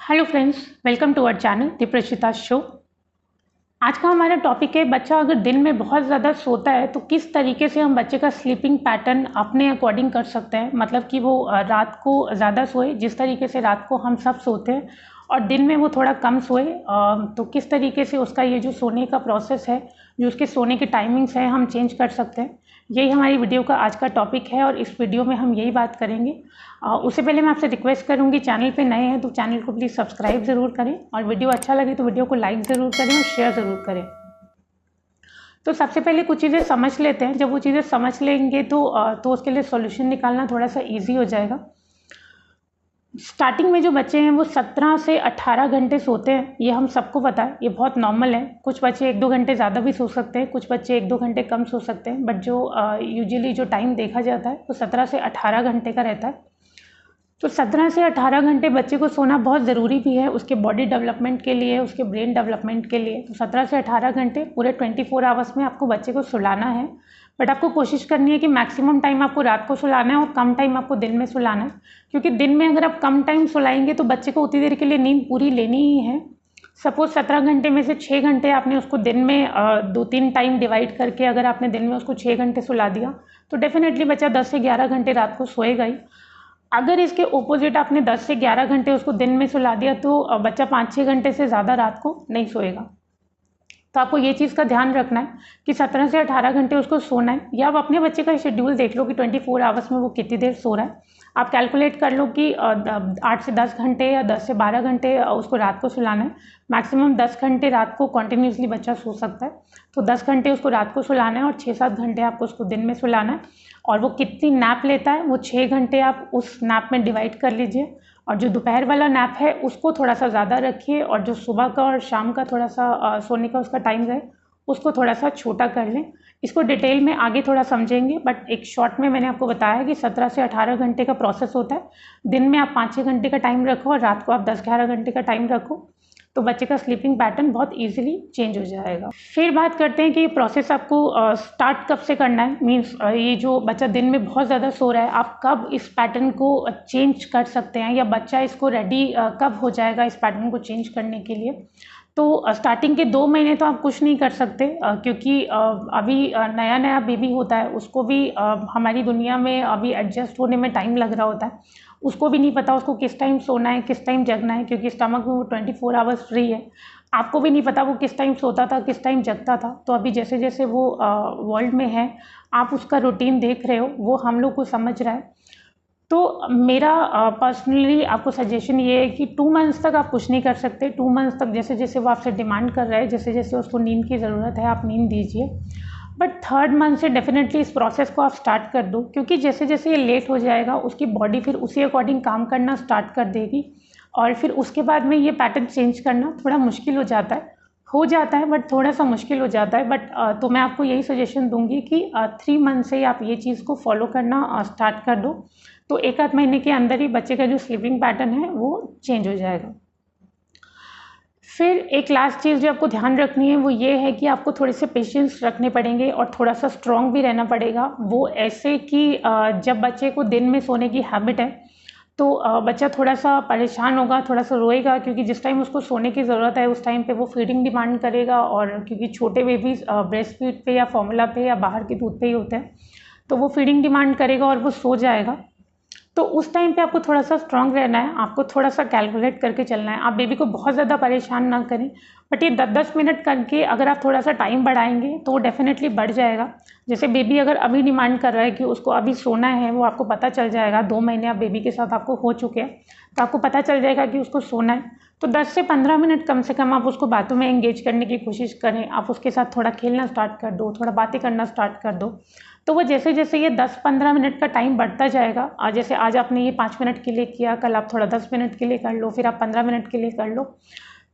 Hello friends, welcome to our channel दीप्रशिता show. आज का हमारा टॉपिक है बच्चा अगर दिन में बहुत ज़्यादा सोता है तो किस तरीके से हम बच्चे का स्लीपिंग पैटर्न अपने अकॉर्डिंग कर सकते हैं। मतलब कि वो रात को ज़्यादा सोए, जिस तरीके से रात को हम सब सोते हैं, और दिन में वो थोड़ा कम सोए, तो किस तरीके से उसका ये जो सोने का प्रोसेस है, जो उसके सोने की टाइमिंग्स है, हम चेंज कर सकते हैं। यही हमारी वीडियो का आज का टॉपिक है और इस वीडियो में हम यही बात करेंगे। उससे पहले मैं आपसे रिक्वेस्ट करूंगी, चैनल पे नए हैं तो चैनल को प्लीज़ सब्सक्राइब ज़रूर करें, और वीडियो अच्छा लगे तो वीडियो को लाइक ज़रूर करें और शेयर ज़रूर करें। तो सबसे पहले कुछ चीज़ें समझ लेते हैं। जब वो चीज़ें समझ लेंगे तो उसके लिए सॉल्यूशन निकालना थोड़ा सा ईजी हो जाएगा। स्टार्टिंग में जो बच्चे हैं वो 17 से 18 घंटे सोते हैं, ये हम सबको पता है, ये बहुत नॉर्मल है। कुछ बच्चे 1-2 घंटे ज़्यादा भी सो सकते हैं, कुछ बच्चे 1-2 घंटे कम सो सकते हैं, बट जो यूजुअली जो टाइम देखा जाता है वो 17 से 18 घंटे का रहता है। तो 17 से 18 घंटे बच्चे को सोना बहुत ज़रूरी भी है, उसके बॉडी डेवलपमेंट के लिए, उसके ब्रेन डेवलपमेंट के लिए। तो 17 से 18 घंटे पूरे 24 आवर्स में आपको बच्चे को सुलाना है, बट आपको कोशिश करनी है कि मैक्सिमम टाइम आपको रात को सुलाना है और कम टाइम आपको दिन में सुलाना है। क्योंकि दिन में अगर आप कम टाइम सुलाएंगे तो बच्चे को उतनी देर के लिए नींद पूरी लेनी ही है। सपोज 17 घंटे में से 6 घंटे आपने उसको दिन में 2-3 टाइम डिवाइड करके अगर आपने दिन में उसको 6 घंटे सुला दिया तो डेफिनेटली बच्चा 10 से 11 घंटे रात को सोएगा ही। अगर इसके ओपोजिट आपने 10 से 11 घंटे उसको दिन में सुला दिया तो बच्चा 5-6 घंटे से ज़्यादा रात को नहीं सोएगा। तो आपको ये चीज़ का ध्यान रखना है कि 17 से 18 घंटे उसको सोना है, या आप अपने बच्चे का शेड्यूल देख लो कि 24 आवर्स में वो कितनी देर सो रहा है। आप कैलकुलेट कर लो कि 8 से 10 घंटे या 10 से 12 घंटे उसको रात को सुलाना है। मैक्सिमम 10 घंटे रात को कॉन्टिन्यूसली बच्चा सो सकता है, तो 10 घंटे उसको रात को सुलाना है और 6-7 घंटे आपको उसको दिन में सुलाना है। और वो कितनी नैप लेता है वो 6 घंटे आप उस नैप में डिवाइड कर लीजिए, और जो दोपहर वाला नैप है उसको थोड़ा सा ज़्यादा रखिए, और जो सुबह का और शाम का थोड़ा सा सोने का उसका टाइम है उसको थोड़ा सा छोटा कर लें। इसको डिटेल में आगे थोड़ा समझेंगे, बट एक शॉर्ट में मैंने आपको बताया कि 17 से 18 घंटे का प्रोसेस होता है। दिन में आप 5-6 घंटे का टाइम रखो और रात को आप 10-11 घंटे का टाइम रखो, तो बच्चे का स्लीपिंग पैटर्न बहुत इजीली चेंज हो जाएगा। फिर बात करते हैं कि ये प्रोसेस आपको स्टार्ट कब से करना है। मीन्स ये जो बच्चा दिन में बहुत ज़्यादा सो रहा है, आप कब इस पैटर्न को चेंज कर सकते हैं, या बच्चा इसको रेडी कब हो जाएगा इस पैटर्न को चेंज करने के लिए। तो स्टार्टिंग के 2 महीने तो आप कुछ नहीं कर सकते, क्योंकि अभी नया नया बेबी होता है, उसको भी हमारी दुनिया में अभी एडजस्ट होने में टाइम लग रहा होता है। उसको भी नहीं पता उसको किस टाइम सोना है, किस टाइम जगना है, क्योंकि स्टमक में वो 24 आवर्स फ्री है। आपको भी नहीं पता वो किस टाइम सोता था, किस टाइम जगता था। तो अभी जैसे जैसे वो वर्ल्ड में है, आप उसका रूटीन देख रहे हो, वो हम लोग को समझ रहा है। तो मेरा पर्सनली आपको सजेशन ये है कि 2 मंथ्स तक आप कुछ नहीं कर सकते। 2 मंथ्स तक जैसे जैसे वो आपसे डिमांड कर रहा है, जैसे जैसे उसको नींद की ज़रूरत है, आप नींद दीजिए। बट 3rd मंथ से डेफिनेटली इस प्रोसेस को आप स्टार्ट कर दो, क्योंकि जैसे जैसे ये लेट हो जाएगा उसकी बॉडी फिर उसी अकॉर्डिंग काम करना स्टार्ट कर देगी, और फिर उसके बाद में ये पैटर्न चेंज करना थोड़ा मुश्किल हो जाता है, बट थोड़ा सा मुश्किल हो जाता है। बट तो मैं आपको यही सजेशन दूंगी कि 3 मंथ से आप ये चीज़ को फॉलो करना स्टार्ट कर दो, तो 1-8 महीने के अंदर ही बच्चे का जो स्लीपिंग पैटर्न है वो चेंज हो जाएगा। फिर एक लास्ट चीज़ जो आपको ध्यान रखनी है वो ये है कि आपको थोड़े से पेशेंस रखने पड़ेंगे और थोड़ा सा स्ट्रॉन्ग भी रहना पड़ेगा। वो ऐसे कि जब बच्चे को दिन में सोने की हैबिट है तो बच्चा थोड़ा सा परेशान होगा, थोड़ा सा रोएगा, क्योंकि जिस टाइम उसको सोने की ज़रूरत है उस टाइम पे वो फीडिंग डिमांड करेगा, और क्योंकि छोटे बेबीज़ ब्रेस्ट फीड पे या फॉर्मूला पे या बाहर के दूध पे ही होते हैं, तो वो फीडिंग डिमांड करेगा और वो सो जाएगा। तो उस टाइम पे आपको थोड़ा सा स्ट्रांग रहना है, आपको थोड़ा सा कैलकुलेट करके चलना है। आप बेबी को बहुत ज़्यादा परेशान ना करें, बट ये 10-10 मिनट करके अगर आप थोड़ा सा टाइम बढ़ाएंगे तो वो डेफिनेटली बढ़ जाएगा। जैसे बेबी अगर अभी डिमांड कर रहा है कि उसको अभी सोना है, वो आपको पता चल जाएगा। 2 महीने आप बेबी के साथ आपको हो चुके हैं, तो आपको पता चल जाएगा कि उसको सोना है। तो 10 से 15 मिनट कम से कम आप उसको बातों में एंगेज करने की कोशिश करें। आप उसके साथ थोड़ा खेलना स्टार्ट कर दो, थोड़ा बातें करना स्टार्ट कर दो। तो वो जैसे जैसे ये 10-15 मिनट का टाइम बढ़ता जाएगा, जैसे आज आपने ये 5 मिनट के लिए किया, कल आप थोड़ा 10 मिनट के लिए कर लो, फिर आप 15 मिनट के लिए कर लो।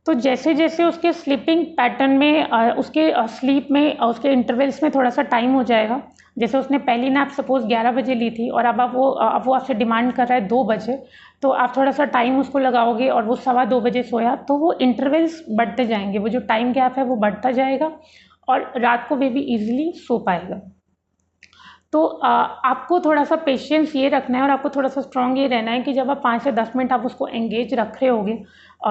तो जैसे जैसे उसके स्लीपिंग पैटर्न में उसके स्लीप में उसके इंटरवल्स में थोड़ा सा टाइम हो जाएगा। जैसे उसने पहली नैप सपोज 11 बजे ली थी और अब वो आपसे डिमांड कर रहा है 2 बजे, तो आप थोड़ा सा टाइम उसको लगाओगे और वो 2:15 बजे सोया, तो वो इंटरवल्स बढ़ते जाएंगे, वो जो टाइम गैप है वो बढ़ता जाएगा और रात को बेबी ईजिली सो पाएगा। तो आपको थोड़ा सा पेशेंस ये रखना है और आपको थोड़ा सा स्ट्रॉन्ग ये रहना है कि जब आप 5 से 10 मिनट आप उसको एंगेज रख रहे होगे,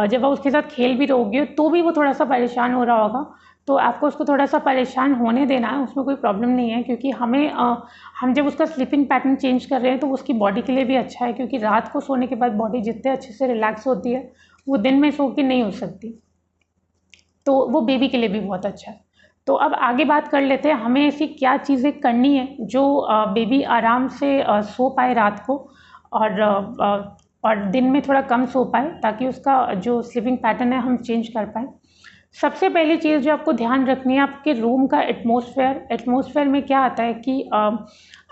जब आप उसके साथ खेल भी रहोगे तो भी वो थोड़ा सा परेशान हो रहा होगा, तो आपको उसको थोड़ा सा परेशान होने देना है, उसमें कोई प्रॉब्लम नहीं है। क्योंकि हम जब उसका स्लीपिंग पैटर्न चेंज कर रहे हैं तो उसकी बॉडी के लिए भी अच्छा है, क्योंकि रात को सोने के बाद बॉडी जितने अच्छे से रिलैक्स होती है वो दिन में सो के नहीं हो सकती, तो वो बेबी के लिए भी बहुत अच्छा है। तो अब आगे बात कर लेते हैं हमें ऐसी क्या चीज़ें करनी है जो बेबी आराम से सो पाए रात को, और दिन में थोड़ा कम सो पाए, ताकि उसका जो स्लीपिंग पैटर्न है हम चेंज कर पाएँ। सबसे पहली चीज़ जो आपको ध्यान रखनी है, आपके रूम का एटमॉस्फेयर में क्या आता है कि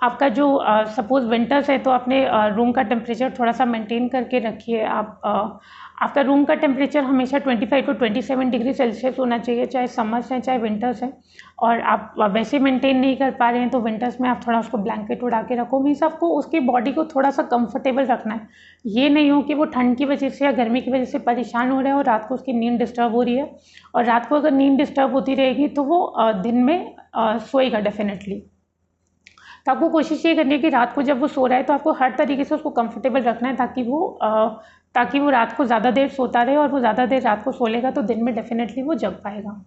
आपका जो सपोज़ विंटर्स है तो अपने रूम का टेम्परेचर थोड़ा सा मेंटेन करके रखिए। आपका रूम का टेम्परेचर हमेशा 25 टू 27 डिग्री सेल्सियस होना चाहिए, चाहे समर्स हैं चाहे विंटर्स हैं। और आप वैसे मेंटेन नहीं कर पा रहे हैं तो विंटर्स में आप थोड़ा उसको ब्लैंकेट उड़ा के रखो। मीन्स आपको उसकी बॉडी को थोड़ा सा कंफर्टेबल रखना है। ये नहीं हो कि वो ठंड की वजह से या गर्मी की वजह से परेशान हो रहा है और रात को उसकी नींद डिस्टर्ब हो रही है, और रात को अगर नींद डिस्टर्ब होती रहेगी तो वो दिन में सोएगा डेफिनेटली। तो आपको कोशिश ये करनी है कि रात को जब वो सो रहा है तो आपको हर तरीके से उसको कंफर्टेबल रखना है, ताकि वो रात को ज़्यादा देर सोता रहे, और वो ज़्यादा देर रात को सो लेगा तो दिन में डेफिनेटली वो जग पाएगा।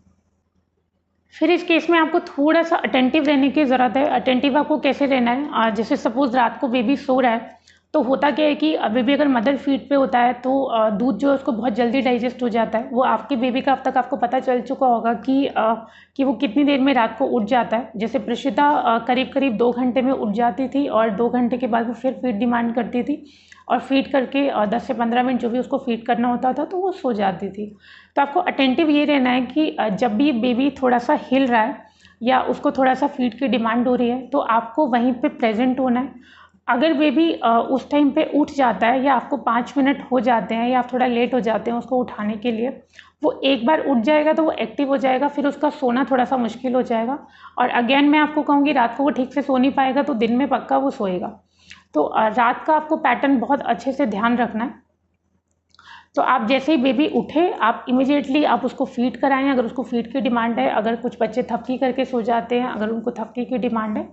फिर इस केस में आपको थोड़ा सा अटेंटिव रहने की ज़रूरत है। अटेंटिव आपको कैसे रहना है, जैसे सपोज़ रात को बेबी सो रहा है तो होता क्या है कि बेबी अगर मदर फीड पे होता है तो दूध जो है उसको बहुत जल्दी डाइजेस्ट हो जाता है। वो आपके बेबी का अब तक आपको पता चल चुका होगा कि वो कितनी देर में रात को उठ जाता है। जैसे प्रशिता करीब करीब 2 घंटे में उठ जाती थी, और 2 घंटे के बाद वो फिर फीड डिमांड करती थी, और फीड करके 10 से 15 मिनट जो भी उसको फीड करना होता था तो वो सो जाती थी। तो आपको अटेंटिव ये रहना है कि जब भी बेबी थोड़ा सा हिल रहा है या उसको थोड़ा सा फीड की डिमांड हो रही है तो आपको वहीं पे प्रेजेंट होना है। अगर बेबी उस टाइम पे उठ जाता है, या आपको 5 मिनट हो जाते हैं या आप थोड़ा लेट हो जाते हैं उसको उठाने के लिए, वो एक बार उठ जाएगा तो वो एक्टिव हो जाएगा, फिर उसका सोना थोड़ा सा मुश्किल हो जाएगा। और अगेन मैं आपको कहूँगी रात को वो ठीक से सो नहीं पाएगा तो दिन में पक्का वो सोएगा। तो रात का आपको पैटर्न बहुत अच्छे से ध्यान रखना है। तो आप जैसे ही बेबी उठे आप इमीडिएटली आप उसको फीड कराएं, अगर उसको फीड की डिमांड है। अगर कुछ बच्चे थपकी करके सो जाते हैं, अगर उनको थपकी की डिमांड है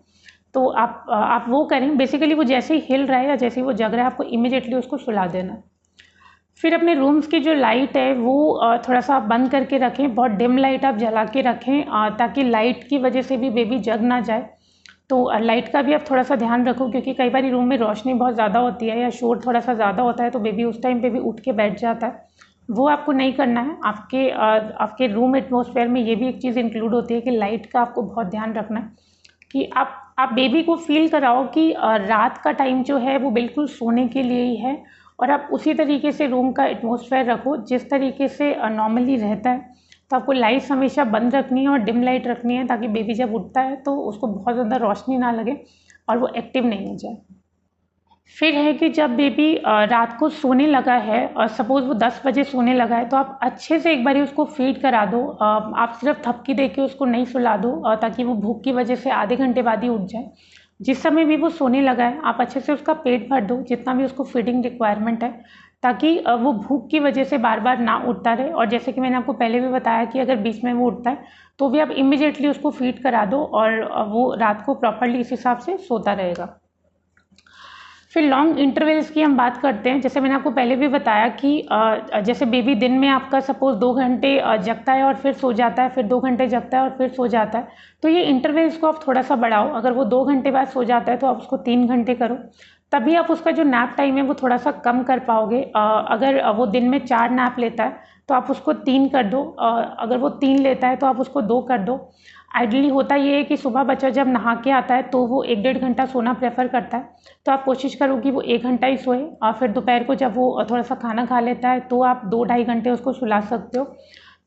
तो आप वो करें। बेसिकली वो जैसे ही हिल रहा है या जैसे ही वो जग रहा है आपको इमीडिएटली उसको सुला देना। फिर अपने रूम्स की जो लाइट है वो थोड़ा सा आप बंद करके रखें, बहुत डिम लाइट आप जला के रखें, ताकि लाइट की वजह से भी बेबी जग ना जाए। तो लाइट का भी आप थोड़ा सा ध्यान रखो, क्योंकि कई बार रूम में रोशनी बहुत ज़्यादा होती है या शोर थोड़ा सा ज़्यादा होता है तो बेबी उस टाइम पे भी उठ के बैठ जाता है। वो आपको नहीं करना है। आपके रूम एटमॉस्फेयर में ये भी एक चीज़ इंक्लूड होती है कि लाइट का आपको बहुत ध्यान रखना है, कि आप बेबी को फील कराओ कि रात का टाइम जो है वो बिल्कुल सोने के लिए ही है, और आप उसी तरीके से रूम का एटमॉस्फेयर रखो जिस तरीके से नॉर्मली रहता है। तो आपको लाइट्स हमेशा बंद रखनी है और डिम लाइट रखनी है, ताकि बेबी जब उठता है तो उसको बहुत ज़्यादा रोशनी ना लगे और वो एक्टिव नहीं हो जाए। फिर है कि जब बेबी रात को सोने लगा है, और सपोज़ वो 10 बजे सोने लगा है, तो आप अच्छे से एक बारी उसको फीड करा दो। आप सिर्फ थपकी दे के उसको नहीं सुला दो, ताकि वो भूख की वजह से आधे घंटे बाद ही उठ जाए। जिस समय भी वो सोने लगा है आप अच्छे से उसका पेट भर दो, जितना भी उसको फीडिंग रिक्वायरमेंट है, ताकि वो भूख की वजह से बार बार ना उठता रहे। और जैसे कि मैंने आपको पहले भी बताया कि अगर बीच में वो उठता है तो भी आप इमीडिएटली उसको फीड करा दो, और वो रात को प्रॉपरली इस हिसाब से सोता रहेगा। फिर लॉन्ग इंटरवल्स की हम बात करते हैं। जैसे मैंने आपको पहले भी बताया कि जैसे बेबी दिन में आपका सपोज़ 2 घंटे जगता है और फिर सो जाता है, फिर 2 घंटे जगता है और फिर सो जाता है, तो ये इंटरवल्स को आप थोड़ा सा बढ़ाओ। अगर वो 2 घंटे बाद सो जाता है तो आप उसको 3 घंटे करो, तभी आप उसका जो नैप टाइम है वो थोड़ा सा कम कर पाओगे। अगर वो दिन में 4 नैप लेता है तो आप उसको 3 कर दो, अगर वो 3 लेता है तो आप उसको 2 कर दो। आइडली होता ये है कि सुबह बच्चा जब नहा के आता है तो वो 1-1.5 घंटा सोना प्रेफर करता है, तो आप कोशिश करो कि वो 1 घंटा ही सोए। और फिर दोपहर को जब वो थोड़ा सा खाना खा लेता है तो आप 2-2.5 घंटे उसको सुला सकते हो।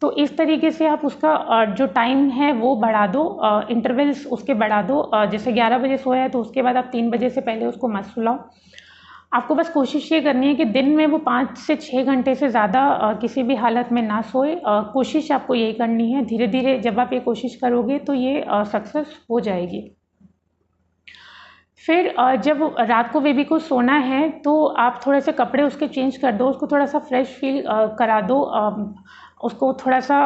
तो इस तरीके से आप उसका जो टाइम है वो बढ़ा दो, इंटरवल्स उसके बढ़ा दो। जैसे 11 बजे सोया है तो उसके बाद आप 3 बजे से पहले उसको मत सुलाओ। आपको बस कोशिश ये करनी है कि दिन में वो 5 से 6 घंटे से ज़्यादा किसी भी हालत में ना सोए। कोशिश आपको यही करनी है। धीरे धीरे जब आप ये कोशिश करोगे तो ये सक्सेस हो जाएगी। फिर जब रात को बेबी को सोना है तो आप थोड़े से कपड़े उसके चेंज कर दो, उसको थोड़ा सा फ्रेश फील करा दो। उसको थोड़ा सा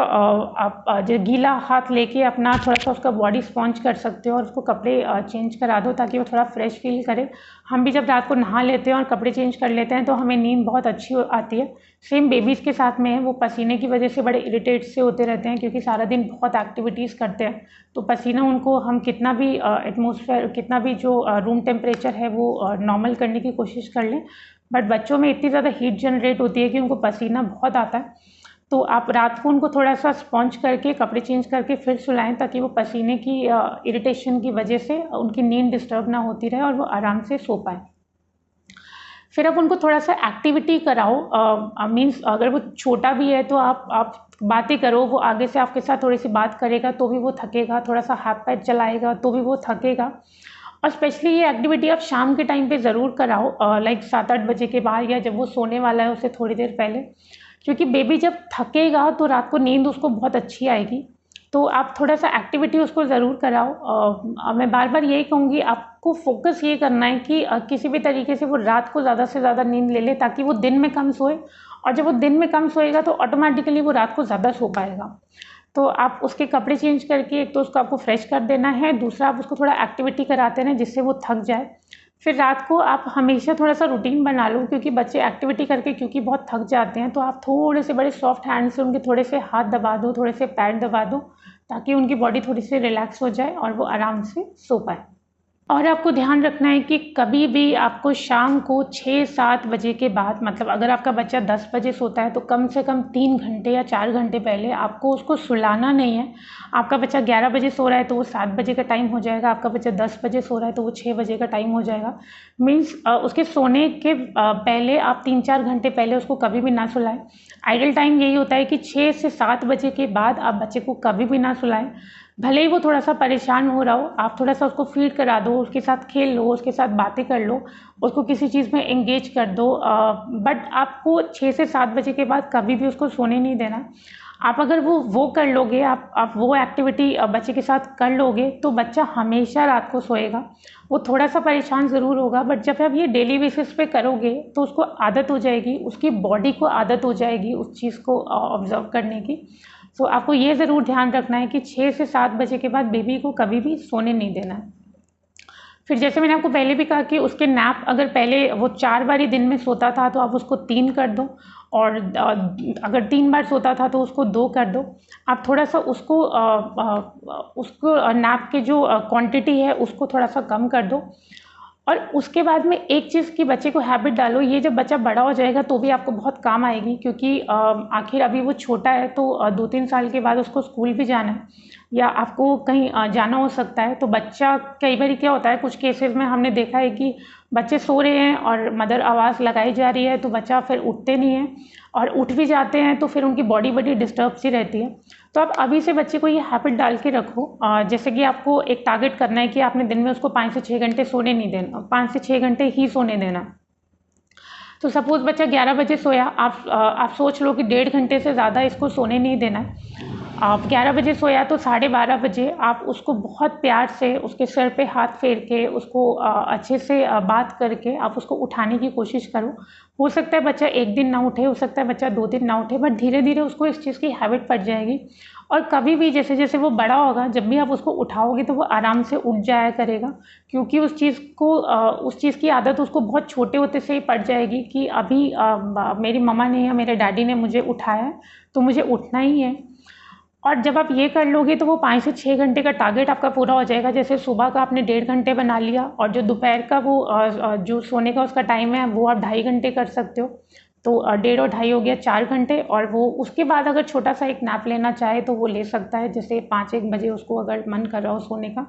आप जो गीला हाथ लेके अपना थोड़ा सा उसका बॉडी स्पॉन्ज कर सकते हो और उसको कपड़े चेंज करा दो ताकि वो थोड़ा फ्रेश फील करे। हम भी जब रात को नहा लेते हैं और कपड़े चेंज कर लेते हैं तो हमें नींद बहुत अच्छी आती है। सेम बेबीज़ के साथ में है, वो पसीने की वजह से बड़े इरिटेट से होते रहते हैं क्योंकि सारा दिन बहुत एक्टिविटीज़ करते हैं, तो पसीना उनको हम कितना भी एटमॉस्फेयर, कितना भी जो रूम टेम्परेचर है वो नॉर्मल करने की कोशिश कर लें, बट बच्चों में इतनी ज़्यादा हीट जनरेट होती है कि उनको पसीना बहुत आता है। तो आप रात को उनको थोड़ा सा स्पॉन्ज करके कपड़े चेंज करके फिर सुलाएं ताकि वो पसीने की इरिटेशन की वजह से उनकी नींद डिस्टर्ब ना होती रहे और वो आराम से सो पाए। फिर आप उनको थोड़ा सा एक्टिविटी कराओ, मीन्स अगर वो छोटा भी है तो आप बातें करो, वो आगे से आपके साथ थोड़ी सी बात करेगा तो भी वो थकेगा, थोड़ा सा हाथ पैर चलाएगा तो भी वो थकेगा। और स्पेशली ये एक्टिविटी आप शाम के टाइम पे ज़रूर कराओ, लाइक 7-8 बजे के बाद या जब वो सोने वाला है उससे थोड़ी देर पहले, क्योंकि बेबी जब थकेगा तो रात को नींद उसको बहुत अच्छी आएगी। तो आप थोड़ा सा एक्टिविटी उसको ज़रूर कराओ। मैं बार बार यही कहूँगी, आपको फोकस ये करना है कि किसी भी तरीके से वो रात को ज़्यादा से ज़्यादा नींद ले ले ताकि वो दिन में कम सोए, और जब वो दिन में कम सोएगा तो ऑटोमेटिकली वो रात को ज़्यादा सो पाएगा। तो आप उसके कपड़े चेंज करके एक तो उसको आपको फ्रेश कर देना है, दूसरा आप उसको थोड़ा एक्टिविटी कराते रहें जिससे वो थक जाए। फिर रात को आप हमेशा थोड़ा सा रूटीन बना लो, क्योंकि बच्चे एक्टिविटी करके क्योंकि बहुत थक जाते हैं, तो आप थोड़े से बड़े सॉफ्ट हैंड से उनके थोड़े से हाथ दबा दो, थोड़े से पैर दबा दो ताकि उनकी बॉडी थोड़ी सी रिलैक्स हो जाए और वो आराम से सो पाए। और आपको ध्यान रखना है कि कभी भी आपको शाम को 6-7 बजे के बाद, मतलब अगर आपका बच्चा 10 बजे सोता है तो कम से कम 3 घंटे या 4 घंटे पहले आपको उसको सुलाना नहीं है। आपका बच्चा 11 बजे सो रहा है तो वो 7 बजे का टाइम हो जाएगा, आपका बच्चा 10 बजे सो रहा है तो वो 6 बजे का टाइम हो जाएगा। मीन्स उसके सोने के पहले आप 3-4 घंटे पहले उसको कभी भी ना सुलाएं। आइडियल टाइम यही होता है कि 6 से 7 बजे के बाद आप बच्चे को कभी भी ना सुलाएं। भले ही वो थोड़ा सा परेशान हो रहा हो, आप थोड़ा सा उसको फीड करा दो, उसके साथ खेल लो, उसके साथ बातें कर लो, उसको किसी चीज़ में एंगेज कर दो, बट आपको 6 से 7 बजे के बाद कभी भी उसको सोने नहीं देना। आप अगर वो कर लोगे, आप वो एक्टिविटी बच्चे के साथ कर लोगे तो बच्चा हमेशा रात को सोएगा। वो थोड़ा सा परेशान ज़रूर होगा, बट जब आप ये डेली बेसिस पे करोगे तो उसको आदत हो जाएगी, उसकी बॉडी को आदत हो जाएगी उस चीज़ को ऑब्जर्व करने की। तो आपको ये ज़रूर ध्यान रखना है कि 6 से 7 बजे के बाद बेबी को कभी भी सोने नहीं देना है। फिर जैसे मैंने आपको पहले भी कहा कि उसके नैप, अगर पहले वो 4 बार ही दिन में सोता था तो आप उसको 3 कर दो, और अगर 3 बार सोता था तो उसको 2 कर दो। आप थोड़ा सा उसको नैप की जो क्वांटिटी है उसको थोड़ा सा कम कर दो। और उसके बाद में एक चीज़ की बच्चे को हैबिट डालो, ये जब बच्चा बड़ा हो जाएगा तो भी आपको बहुत काम आएगी, क्योंकि आखिर अभी वो छोटा है तो 2-3 साल के बाद उसको स्कूल भी जाना है या आपको कहीं जाना हो सकता है। तो बच्चा, कई बार क्या होता है, कुछ केसेस में हमने देखा है कि बच्चे सो रहे हैं और मदर आवाज़ लगाई जा रही है तो बच्चा फिर उठते नहीं है, और उठ भी जाते हैं तो फिर उनकी बॉडी बड़ी डिस्टर्ब सी रहती है। तो आप अभी से बच्चे को ये हैबिट डाल के रखो, जैसे कि आपको एक टारगेट करना है कि आपने दिन में उसको 5 से 6 घंटे सोने नहीं देना, 5 से 6 घंटे ही सोने देना। तो सपोज़ बच्चा 11 बजे सोया, आप सोच लो कि 1.5 घंटे से ज़्यादा इसको सोने नहीं देना है। आप 11 बजे सोया तो 12:30 बजे आप उसको बहुत प्यार से उसके सर पे हाथ फेर के उसको अच्छे से बात करके आप उसको उठाने की कोशिश करो। हो सकता है बच्चा 1 दिन ना उठे, हो सकता है बच्चा 2 दिन ना उठे, बट धीरे धीरे उसको इस चीज़ की हैबिट पड़ जाएगी। और कभी भी जैसे जैसे वो बड़ा होगा, जब भी आप उसको उठाओगे तो वो आराम से उठ जाया करेगा, क्योंकि उस चीज़ की आदत उसको बहुत छोटे होते से ही पड़ जाएगी कि अभी मेरी मम्मा ने या मेरे डैडी ने मुझे उठाया है तो मुझे उठना ही है। और जब आप ये कर लोगे तो वो 5 से 6 घंटे का टारगेट आपका पूरा हो जाएगा। जैसे सुबह का आपने 1.5 घंटे बना लिया, और जो दोपहर का वो जो सोने का उसका टाइम है वो आप 2.5 घंटे कर सकते हो, तो 1.5 और 2.5 हो गया 4 घंटे। और वो उसके बाद अगर छोटा सा एक नैप लेना चाहे तो वो ले सकता है, जैसे 5-1 बजे उसको अगर मन कर रहा हो सोने का,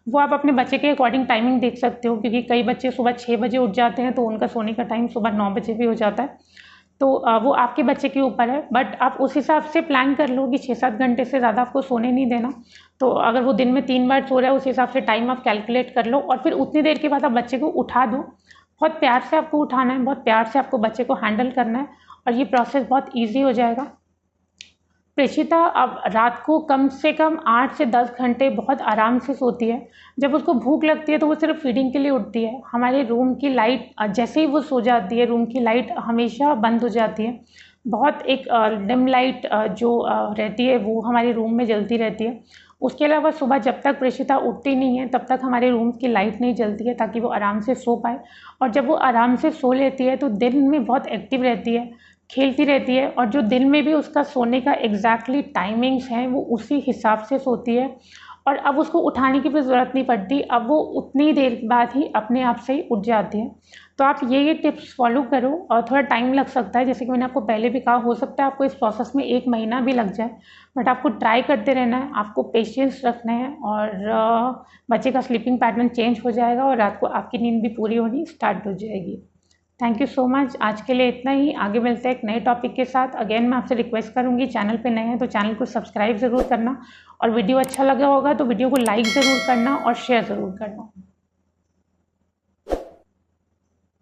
वो आप अपने बच्चे के अकॉर्डिंग टाइमिंग देख सकते हो, क्योंकि कई बच्चे सुबह 6 बजे उठ जाते हैं तो उनका सोने का टाइम सुबह 9 बजे भी हो जाता है। तो वो आपके बच्चे के ऊपर है, बट आप उस हिसाब से प्लान कर लो कि 6-7 घंटे से ज़्यादा आपको सोने नहीं देना। तो अगर वो दिन में 3 बार सो रहा है, उस हिसाब से टाइम आप कैलकुलेट कर लो, और फिर उतनी देर के बाद आप बच्चे को उठा दो। बहुत प्यार से आपको उठाना है, बहुत प्यार से आपको बच्चे को हैंडल करना है, और ये प्रोसेस बहुत ईजी हो जाएगा। प्रेषिता अब रात को कम से कम 8 से 10 घंटे बहुत आराम से सोती है। जब उसको भूख लगती है तो वो सिर्फ फीडिंग के लिए उठती है। हमारे रूम की लाइट, जैसे ही वो सो जाती है, रूम की लाइट हमेशा बंद हो जाती है। बहुत एक डिम लाइट जो रहती है वो हमारे रूम में जलती रहती है। उसके अलावा सुबह जब तक प्रेषिता उठती नहीं है तब तक हमारे रूम की लाइट नहीं जलती है, ताकि वो आराम से सो पाए। और जब वो आराम से सो लेती है तो दिन में बहुत एक्टिव रहती है, खेलती रहती है, और जो दिन में भी उसका सोने का एग्जैक्टली टाइमिंग्स हैं वो उसी हिसाब से सोती है। और अब उसको उठाने की भी ज़रूरत नहीं पड़ती, अब वो उतनी देर बाद ही अपने आप से ही उठ जाती है। तो आप ये टिप्स फॉलो करो, और थोड़ा टाइम लग सकता है, जैसे कि मैंने आपको पहले भी कहा, हो सकता है आपको इस प्रोसेस में 1 महीना भी लग जाए, बट आपको ट्राई करते रहना है, आपको पेशेंस रखना है, और बच्चे का स्लीपिंग पैटर्न चेंज हो जाएगा और रात को आपकी नींद भी पूरी होनी स्टार्ट हो जाएगी। Thank you so much. आज के लिए इतना ही, आगे मिलते हैं एक नए टॉपिक के साथ। अगेन मैं आपसे रिक्वेस्ट करूंगी, चैनल पे नए हैं तो चैनल को सब्सक्राइब ज़रूर करना, और वीडियो अच्छा लगा होगा तो वीडियो को लाइक ज़रूर करना और शेयर ज़रूर करना।